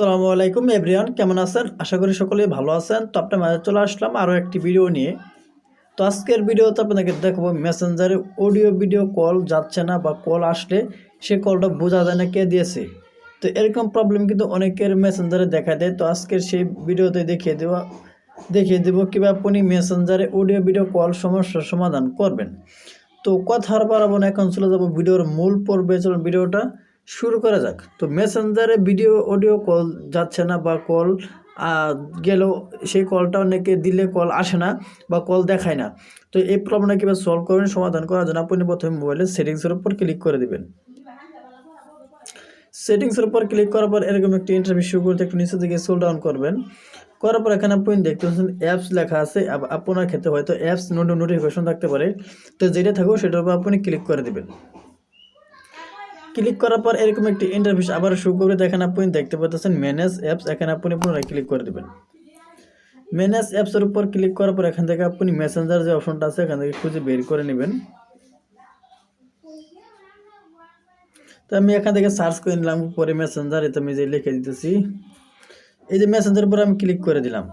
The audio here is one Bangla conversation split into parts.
আসসালামু আলাইকুম এভরিওয়ান, কেমন আছেন? আশা করি সকলেই ভালো আছেন। তো আপনার মাঝে চলে আসলাম আরও একটি ভিডিও নিয়ে। তো আজকের ভিডিওতে আপনাদেরকে দেখাবো মেসেঞ্জারে অডিও ভিডিও কল যাচ্ছে না বা কল আসলে সে কলটা বোঝা যায় না কে দিয়েছে। তো এরকম প্রবলেম কিন্তু অনেকের মেসেঞ্জারে দেখা দেয়। তো আজকের সেই ভিডিওতে দেখিয়ে দেব কীভাবে আপনি মেসেঞ্জারে অডিও ভিডিও কল সমস্যার সমাধান করবেন। তো কথা আর বাড়াবো না, এখন চলে যাবো ভিডিওর মূল পর্বে। চলুন ভিডিওটা শুরু করা যাক। তো মেসেঞ্জারে ভিডিও অডিও কল যাচ্ছে না বা কল গেলেও সেই কলটা অনেকে দিলে কল আসে না বা কল দেখায় না। তো এই প্রবলেমটা কীভাবে সলভ করবেন, সমাধান করার জন্য আপনি প্রথমে মোবাইলের সেটিংসের উপর ক্লিক করে দেবেন। সেটিংসের উপর ক্লিক করার পর এরকম একটি ইন্টারফেস শুরু করতে একটু নিচের দিকে স্ক্রল ডাউন করবেন। করার পর এখানে আপনি দেখতে পাচ্ছেন অ্যাপস লেখা আছে। আপনার ক্ষেত্রে হয়তো অ্যাপস নোটিফিকেশন থাকতে পারে। তো যেটা থাকুক সেটার উপর আপনি ক্লিক করে দেবেন। ক্লিক করার পর এরকম একটি ইন্টারফেস আবার শুরু করে দেখেন, আপনি দেখতে পাচ্ছেন ম্যানেজ অ্যাপস। এখানে আপনি পুনরায় ক্লিক করে দেবেন। ম্যানেজ অ্যাপসের উপর ক্লিক করার পর এখান থেকে আপনি মেসেঞ্জার যে অপশনটা আছে এখান থেকে খুঁজে বের করে নেবেন। তো আমি এখান থেকে সার্চ করে নিলাম পরে মেসেঞ্জার, এটা আমি যে লিখে দিতেছি। এই যে মেসেঞ্জার উপর আমি ক্লিক করে দিলাম।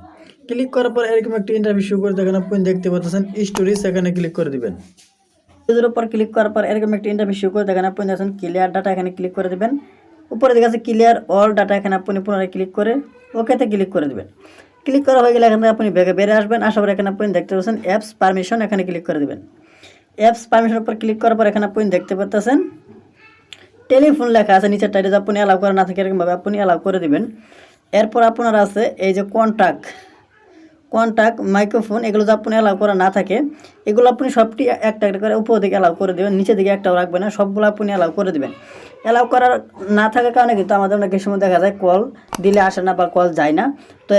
ক্লিক করার পর এরকম একটি ইন্টারফেস শুরু করে দেখেন, আপনি দেখতে পাচ্ছেন স্টোরিজ, এখানে ক্লিক করে দিবেন। এর উপর ক্লিক করার পর এরকম একটি ইন্টারফেস শুরু করে দেখেন, আপনি দেখেন ক্লিয়ার ডাটা, এখানে ক্লিক করে দিবেন। উপরে দেখা যাচ্ছে ক্লিয়ার অল ডাটা, এখানে আপনি পুনরায় ক্লিক করে ওকেতে ক্লিক করে দিবেন। ক্লিক করা হয়ে গেলে এখান থেকে আপনি ব্যাগে বেরিয়ে আসবেন। আসার পর এখানে আপনি দেখতে পাচ্ছেন অ্যাপস পারমিশন, এখানে ক্লিক করে দিবেন। অ্যাপস পারমিশনের উপর ক্লিক করার পর এখানে আপনি দেখতে পাচ্ছেন টেলিফোন লেখা আছে নিচের টাইটে, আপনি অ্যালাউ করা না থাকে এরকমভাবে আপনি অ্যালাউ করে দিবেন। এরপর আপনার আছে এই যে কন্ট্যাক্ট মাইক্রোফোন, এগুলো যদি আপনি অ্যালাউ করা না থাকে এগুলো আপনি সবটি একটা একটা করে উপর দিকে অ্যালাউ করে দেবেন, নিচের দিকে একটাও রাখবেন না, সবগুলো আপনি অ্যালাউ করে দেবেন। অ্যালাউ করার না থাকার কারণে কিন্তু আমাদের অনেক সময় দেখা যায় কল দিলে আসে না বা কল যায় না। তো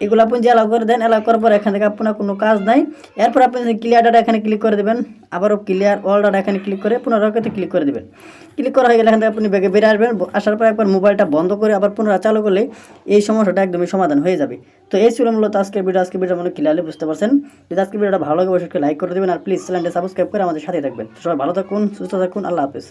এগুলো আপনি যে অ্যালাউ করে দেন, অ্যালাউ করার পর এখান থেকে আপনার কোনো কাজ নাই। এরপর আপনি ক্লিয়ার ডাটা এখানে ক্লিক করে দেবেন, আবারও ক্লিয়ার অল ডাটা এখানে ক্লিক করে পুনরায় ক্লিক করে দেবেন। ক্লিক করা হয়ে গেলে এখান থেকে আপনি ব্যাগে বেরিয়ে আসবেন। আসার পর একবার মোবাইলটা বন্ধ করে আবার পুনরায় চালু করলে এই সমস্যাটা একদমই সমাধান হয়ে যাবে। তো এই ছিল মূলত আজকের ভিডিও মনে ক্লিয়ারলি বুঝতে পারছেন। যদি আজকের ভিডিওটা ভালো লাগে অবশ্যই লাইক করে দেবেন, আর প্লিজ চ্যানেলটা সাবস্ক্রাইব করে আমাদের সাথে থাকবেন। সবাই ভালো থাকুন, সুস্থ থাকুন, আল্লাহ হাফেজ।